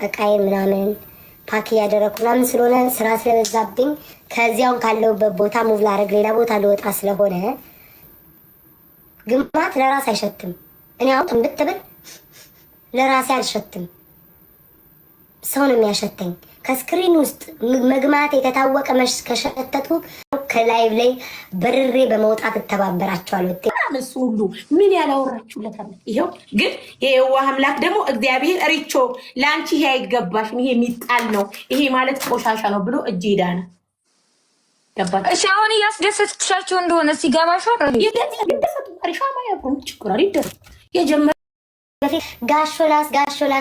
እቃዬ ምናምን ፓክ እያደረኩ ምናምን ስለሆነ ስራ ስለበዛብኝ ከዚያውን ካለሁበት ቦታ ሙቭ ላደርግ ሌላ ቦታ ልወጣ ስለሆነ ግማት ለራስ አይሸትም። እኔ አሁን ብትብል ለራሴ አልሸትም፣ ሰው ነው የሚያሸተኝ። ከስክሪን ውስጥ መግማቴ ከታወቀ መሽ ከሸተቱ ከላይቭ ላይ በርሬ በመውጣት እተባበራቸዋለሁ። እሱ ሁሉ ምን ያላወራችሁለት አለ። ይሄው ግን የዋህ አምላክ ደግሞ እግዚአብሔር ሪቾ ለአንቺ ይሄ አይገባሽም፣ ይሄ የሚጣል ነው፣ ይሄ ማለት ቆሻሻ ነው ብሎ እጅ ሄዳነ ገባች። እሺ አሁን እያስደሰትሻቸው እንደሆነ ሲገባሻል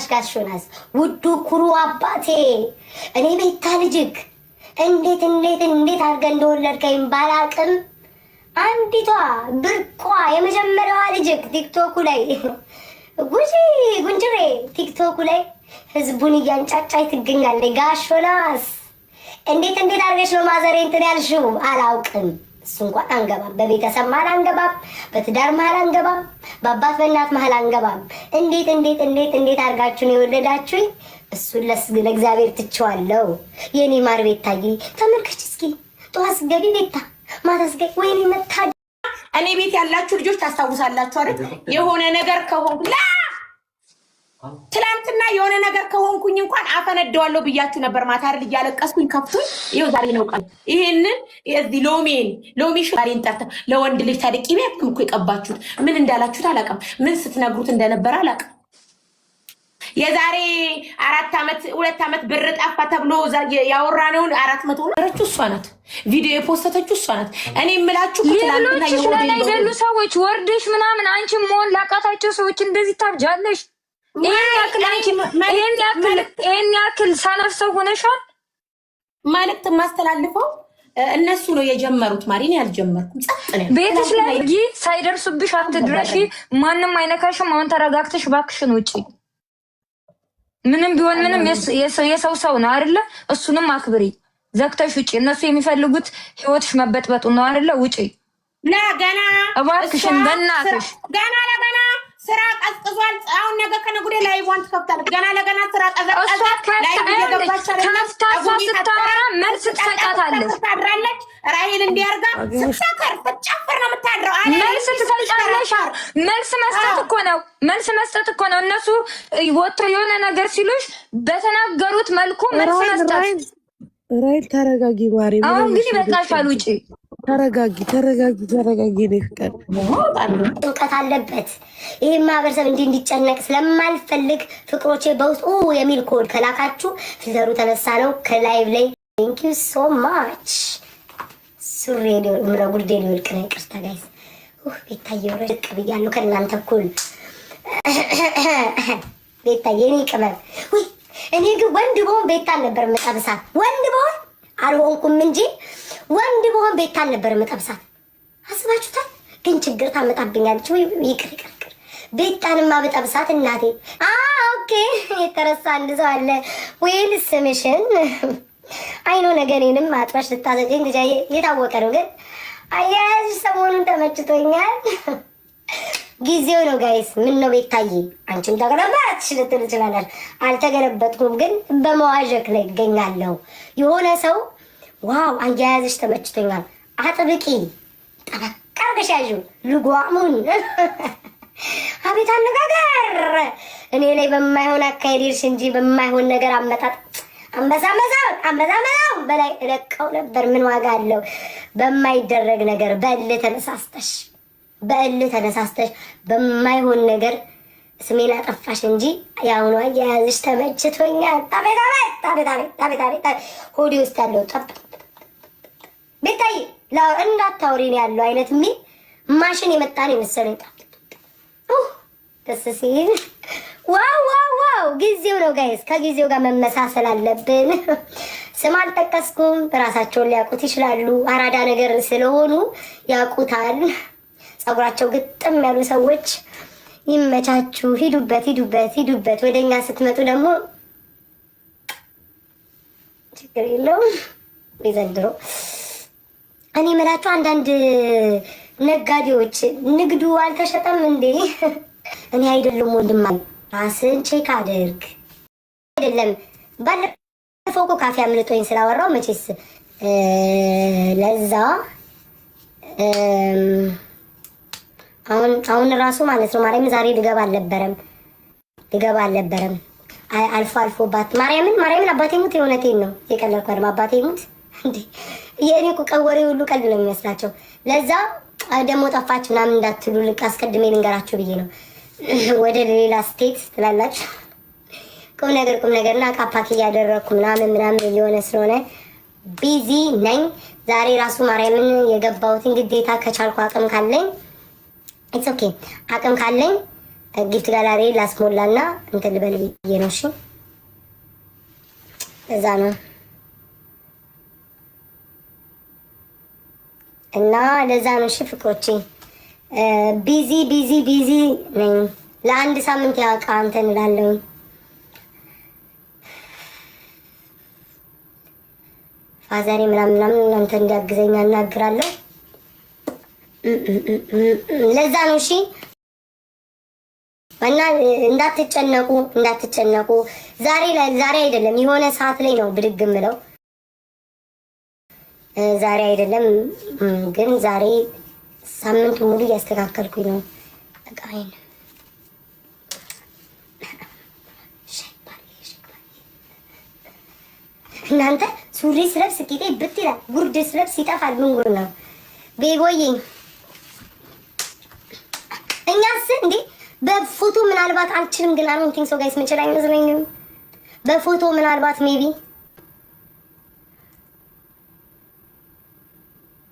ጋሾናስ ውዱ ኩሩ አባቴ እኔ ቤታ ልጅክ እንዴት አድርገህ እንደወለድከኝ ባላቅም አንዲቷ ብርቋ የመጀመሪያዋ ልጅክ ቲክቶኩ ላይ ጉንጅሬ ቲክቶኩ ላይ ህዝቡን እያንጫጫይ ትገኛለች። ጋሾናስ እንዴት አድርገሽ ነው ማዘሬ እንትን ያልሽው? አላውቅም። እሱ እንኳን አንገባም፣ በቤተሰብ መሀል አንገባም፣ በትዳር መሀል አንገባም፣ በአባት በእናት መሀል አንገባም። እንዴት አድርጋችሁ ነው የወለዳችሁኝ? እሱን ለእግዚአብሔር ትቼዋለሁ። የኔ ማር ቤታዬ ተመልከች እስኪ ጠዋት ስገቢ ቤታ ማታ ስገቢ ወይኔ መታ። እኔ ቤት ያላችሁ ልጆች ታስታውሳላችሁ አይደል? የሆነ ነገር ከሆንኩ ትላንትና የሆነ ነገር ከሆንኩኝ እንኳን አፈነደዋለሁ ብያችሁ ነበር። ማታ አይደል እያለቀስኩኝ ከፍቶኝ ይኸው ዛሬ ነው ቀን። ይሄንን እዚህ ሎሚ ሽባሪን ጠርተ ለወንድ ልጅ ታደቂ ቤት እኮ የቀባችሁት ምን እንዳላችሁት አላውቅም። ምን ስትነግሩት እንደነበረ አላውቅም። የዛሬ 2 ዓመት ብር ጠፋ ተብሎ ያወራነውን 400 ረቹ እሷ ናት። ቪዲዮ የፖስተተችው እሷ ናት። እኔ የምላችሁ ትላንትና የወደሉ ሰዎች ወርደሽ ምናምን አንቺ መሆን ላቃታቸው ሰዎች እንደዚህ ታብጃለሽ። ይሄን ያክል ሰነፍ ሰው ሆነሻል። መልዕክት የማስተላልፈው እነሱ ነው የጀመሩት። ማሪን ያልጀመርኩም ቤትሽ ላይ ሳይደርሱብሽ አትድረሺ። ማንም አይነካሽም። አሁን ተረጋግተሽ እባክሽን ውጪ። ምንም ቢሆን ምንም የሰው ሰው ነው አይደለ? እሱንም አክብሪ። ዘግተሽ ውጪ። እነሱ የሚፈልጉት ህይወትሽ መበጥበጡ ነው አይደለ? ውጪ። ገና እባክሽን በእናትሽ ለገና ስራ ቀዝቅዟል። አሁን ነገ ከነገ ወዲያ ላይቭዋን ትከፍታለች። ለገና ስራ ቀዝቅዟል። ስታወራ መልስ ትሰጫታለች። ታድራለች። ራሄል እንዲያርጋ ስትሰከር ስትጨፍር ነው የምታድረው። መልስ ትሰጫለሽ። መልስ መስጠት እኮ ነው። እነሱ ወጥቶ የሆነ ነገር ሲሉሽ በተናገሩት መልኩ መልስ መስጠት። ራሄል ተረጋጊ ማሪ። አሁን ግን ይበቃሻል። ውጪ። ተረጋጊ። ፍቅር እውቀት አለበት። ይህ ማህበረሰብ እንዲጨነቅ ስለማልፈልግ ፍቅሮቼ በውስጥ የሚል ኮድ ከላካችሁ ፊልተሩ ተነሳ ነው ከላይቭ ላይ። ቴንክ ዩ ሶ ማች። ሱሬ ጉርዴ ሊወልቅ ነው። ይቅርታ ጋይስ። ቤታዬ ረቅ ብያለሁ ከእናንተ እኩል። ቤታዬ እኔ ቅመም ወይ እኔ ግን ወንድ በሆን ቤታን ነበር የምጠብሳት። ወንድ በሆን አልሆንኩም እንጂ ወንድ በሆን ቤታን ነበር የምጠብሳት። አስባችሁታል? ግን ችግር ታመጣብኛለች። ወይ ይቅር ቤታንማ ብጠብሳት እናቴ። ኦኬ የተረሳ አንድ ሰው አለ። ወይን ስምሽን አይኖ ነገሬንም አጥባሽ ልታዘጭኝ ልጅ የታወቀ ነው። ግን አያያዝሽ ሰሞኑን ተመችቶኛል። ጊዜው ነው ጋይስ። ምን ነው ቤታዬ አንቺም ተገለበጥሽ ልትል ትችላለች። አልተገለበጥኩም፣ ግን በመዋዠቅ ላይ ይገኛለሁ። የሆነ ሰው ዋው አያያዝሽ ተመችቶኛል፣ አጥብቂ ጠበቅ አድርገሽ ያዥው ልጓሙን። አቤት አነጋገር! እኔ ላይ በማይሆን አካሄድሽ እንጂ በማይሆን ነገር አመጣጥ አንበሳ በላይ እለቀው ነበር። ምን ዋጋ አለው? በማይደረግ ነገር በእልህ ተነሳስተሽ በማይሆን ነገር ስሜን አጠፋሽ እንጂ የአሁኑ አያያዝሽ ተመችቶኛል። ታቤት ሆዴ ውስጥ ያለው ጠብ ቤታዬ እንዳታወሪን ያለው አይነት ማሽን የመጣን የመሰለኝ ደስ ሲል ዋው ጊዜው ነው ጋይስ። ከጊዜው ጋር መመሳሰል አለብን። ስም አልጠቀስኩም፣ ራሳቸውን ሊያውቁት ይችላሉ። አራዳ ነገር ስለሆኑ ያውቁታል። ጸጉራቸው ግጥም ያሉ ሰዎች ይመቻችሁ። ሂዱበት። ወደኛ ስትመጡ ደግሞ ችግር የለውም። ዘንድሮ እኔ የምላችሁ አንዳንድ ነጋዴዎች ንግዱ አልተሸጠም እንዴ? እኔ አይደለም ወንድማ ራስን ቼክ አድርግ። አይደለም ባለፈው እኮ ካፌ አምልጦኝ ስላወራው መቼስ ለዛ አሁን ራሱ ማለት ነው ማርያም ዛሬ ልገባ አልነበረም። አልፎ ማርያምን አባቴ ሙት የእውነቴን ነው የቀለድኩ አይደል? አባቴ ሙት እንዴ የኔ እኮ ቀወሬ ሁሉ ቀልድ ነው የሚመስላቸው። ለዛ ደግሞ ጠፋች ምናምን እንዳትሉ ልክ አስቀድሜ ልንገራችሁ ብዬ ነው። ወደ ሌላ ስቴት ትላላችሁ። ቁም ነገርና ቃፓክ እያደረግኩ ምናምን የሆነ ስለሆነ ቢዚ ነኝ። ዛሬ ራሱ ማርያምን የገባሁትን ግዴታ ከቻልኩ አቅም ካለኝ ኢትስ ኦኬ አቅም ካለኝ ጊፍት ጋላሪ ላስሞላና እንትን ልበል ብዬ ነው። እሺ እዛ ነው እና ለዛ ነው። እሺ ፍቅሮቼ ቢዚ ነኝ። ለአንድ ሳምንት ያውቃ እንትን እላለሁ። ፋዘሬ ምናምን እንትን እንዲያግዘኝ አናግራለሁ። ለዛ ነው። እሺ እና እንዳትጨነቁ። ዛሬ አይደለም የሆነ ሰዓት ላይ ነው ብድግ ምለው። ዛሬ አይደለም ግን ዛሬ ሳምንቱ ሙሉ እያስተካከልኩኝ ነው። በቃኝ እናንተ ሱሪ ስለብስ ቂጤ ብት ይላል፣ ጉርድ ስለብስ ይጠፋል። ምን ጉድ ነው ቤቦዬ? እኛስ እንዴ በፎቶ ምናልባት አልችልም፣ ግን አይ ዶንት ቲንክ ሶ ጋይስ ምንችል አይመስለኝም። በፎቶ ምናልባት ሜቢ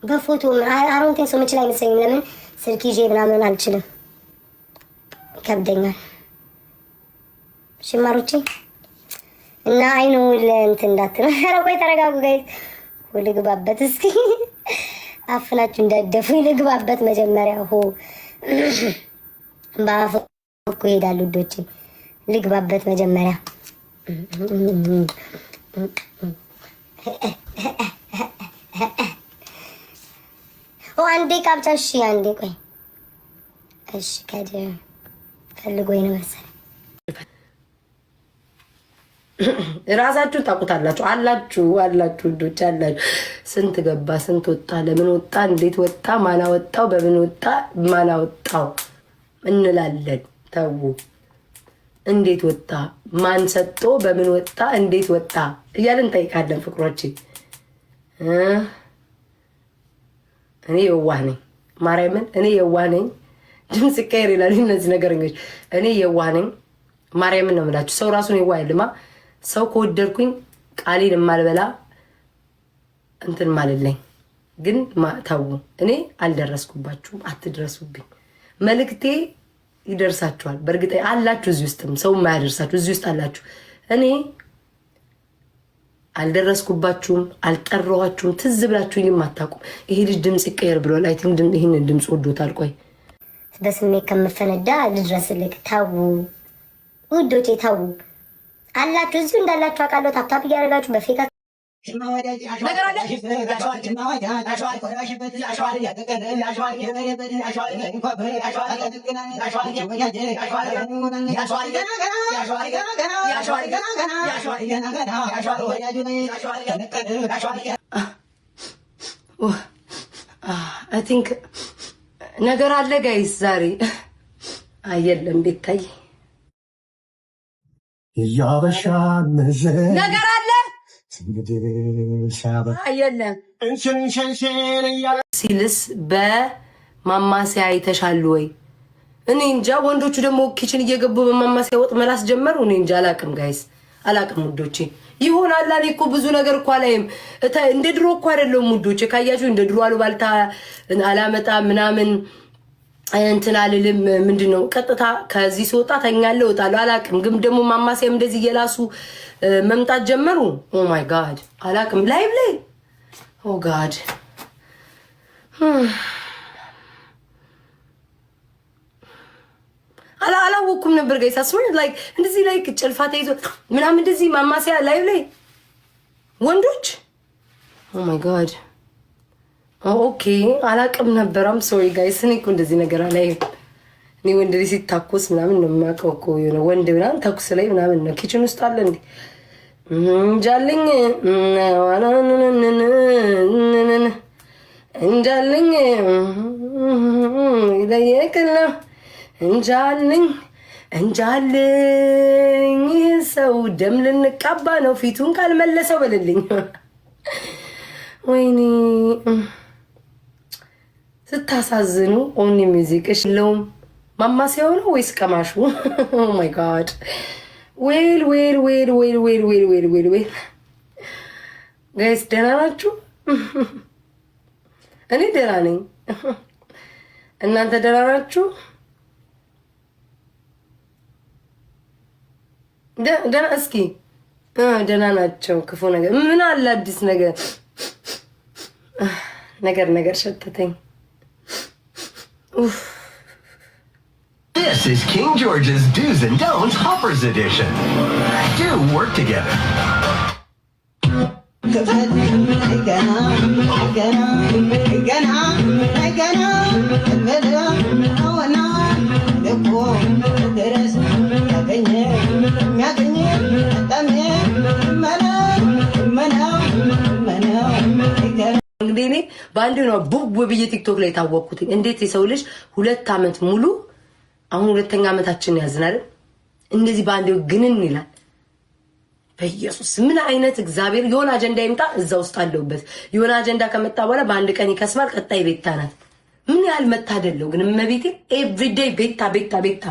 በፎቶ አይ ዶንት ቲንክ ሶ ምንችል አይመስለኝም። ለምን ስልክ ይዤ ምናምን አልችልም፣ ይከብደኛል። ሽማሮቼ እና አይ ነው ለእንትን እንዳትነ ኧረ ቆይ ተረጋጉ ጋይስ። ልግባበት እስኪ አፍናችሁ እንዳደፉ ልግባበት መጀመሪያ ሆ ባፍ እኮ ይሄዳሉ ዶቼ። ልግባበት መጀመሪያ አንዴ ቃብቻ። እሺ አንዴ ቆይ እሺ ፈልጎኝ ነው መሰለኝ። ራሳችሁን ታውቁታላችሁ። አላችሁ ዶች አላችሁ። ስንት ገባ፣ ስንት ወጣ፣ ለምን ወጣ፣ እንዴት ወጣ፣ ማን አወጣው፣ በምን ወጣ፣ ማን አወጣው እንላለን። ተው እንዴት ወጣ፣ ማን ሰጥቶ፣ በምን ወጣ፣ እንዴት ወጣ እያልን እንጠይቃለን። ፍቅሮቼ እኔ የዋህ ነኝ፣ ማርያምን እኔ የዋህ ነኝ። ድምፅ ቀይር ይላሉ እነዚህ ነገረኞች። እኔ የዋህ ነኝ፣ ማርያምን ነው የምላችሁ። ሰው ራሱን የዋህ አይደልማ። ሰው ከወደድኩኝ ቃሌን የማልበላ እንትን ማለለኝ። ግን ተው እኔ አልደረስኩባችሁም፣ አትድረሱብኝ። መልእክቴ ይደርሳችኋል። በእርግጥ አላችሁ እዚህ ውስጥም ሰው የማያደርሳችሁ እዚህ ውስጥ አላችሁ። እኔ አልደረስኩባችሁም፣ አልጠራኋችሁም፣ ትዝ ብላችሁኝም አታውቁም። ይሄ ልጅ ድምፅ ይቀየር ብሏል። አይ ቲንክ ይህንን ድምፅ ወዶታል። ቆይ በስሜት ከምፈነዳ ልድረስልክ። ተው ውዶቼ ተው። አላችሁ እዚሁ እንዳላችሁ አውቃለሁ። ታፕታፕ እያደረጋችሁ በፌካ አይ ቲንክ ነገር አለ ጋይስ ዛሬ አየለም ቤታይ ያበሻ ነገር አለ አየለም ሲልስ በማማሲያ አይተሻል ወይ? እኔ እንጃ። ወንዶቹ ደግሞ ኪችን እየገቡ በማማሲያ ወጥ መላስ ጀመሩ። እኔ እንጃ አላቅም ጋይስ፣ አላቅም ውዶቼ። ይሆናል እኔ እኮ ብዙ ነገር እኮ አላይም። እንደ ድሮ እኮ አይደለም ውዶቼ። ካያችሁ እንደ ድሮ አሉባልታ አላመጣ ምናምን እንትን አልልም። ምንድነው ቀጥታ ከዚህ ስወጣ ተኛለሁ እወጣለሁ። አላቅም ግን ደግሞ ማማሲያም እንደዚህ እየላሱ መምጣት ጀመሩ። ኦ ማይ ጋድ አላቅም። ላይቭ ላይ ኦ ጋድ አላወኩም ነበር ጋይስ። አስወር ላይክ እንደዚህ ላይክ ጭልፋ ተይዞ ምናምን እንደዚህ ማማሲያ ላይቭ ላይ ወንዶች ኦ ማይ ጋድ ኦኬ አላቅም ነበር። አም ሶሪ ጋይስ። እኔ እኮ እንደዚህ ነገር አላይም። እኔ ወንድ ልጅ ሲታኮስ ምናምን ነው የማውቀው እኮ የሆነ ወንድ ምናምን ተኩስ ላይ ምናምን ነው። ኪችን ውስጥ አለ እንዴ እንጃልኝ እንጃልኝ ይለየቅና እንጃልኝ እንጃልኝ ሰው ደም ልንቃባ ነው ፊቱን ካልመለሰው በልልኝ። ወይኔ ስታሳዝኑ። ኦኒ ሚውዚክ እሺ ለውም ማማሲያው ነው ወይስ ቀማሹ? ኦ ማይ ጋድ ዌል ዌል ዌል ዌል ዌል ዌል ዌል ዌል ዌል ጋይስ ደህና ናችሁ? እኔ ደህና ነኝ። እናንተ ደህና ናችሁ? ደህና እስኪ ደህና ናቸው። ክፉ ነገር ምን አለ አዲስ ነገር ነገር ሸተተኝ። This is King George's Do's and Don'ts Hoppers Edition. Do work together. እንግዲህ እኔ በአንድ ነው ቡብ ብዬ ቲክቶክ ላይ ታወቅኩት። እንዴት የሰው ልጅ 2 ዓመት ሙሉ አሁን 2ኛ ዓመታችን ያዝናል እንደዚህ በአንድ ግንን ይላል። በኢየሱስ ምን አይነት እግዚአብሔር የሆነ አጀንዳ ይምጣ እዛ ውስጥ አለውበት። የሆነ አጀንዳ ከመጣ በኋላ በአንድ ቀን ይከስማል። ቀጣይ ቤታ ናት። ምን ያህል መታደለው ግን እመቤቴ ኤቭሪዴይ ቤታ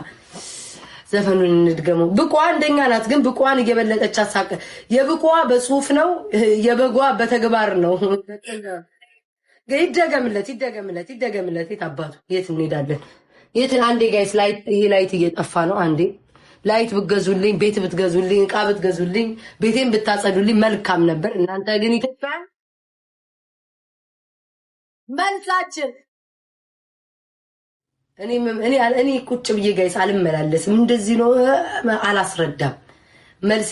ዘፈኑን እንድገመው። ብቋ አንደኛ ናት ግን ብቋን እየበለጠች አሳቀ። የብቋ በጽሁፍ ነው የበጓ በተግባር ነው። ይደገምለት የታባቱ የት እንሄዳለን? የት አንዴ ጋይስ ላይት ይሄ ላይት እየጠፋ ነው። አንዴ ላይት ብትገዙልኝ፣ ቤት ብትገዙልኝ፣ ዕቃ ብትገዙልኝ፣ ቤቴን ብታጸዱልኝ መልካም ነበር። እናንተ ግን ኢትዮጵያ መልሳችን እኔ ቁጭ ብዬ ጋይስ አልመላለስም። እንደዚህ ነው አላስረዳም መልስ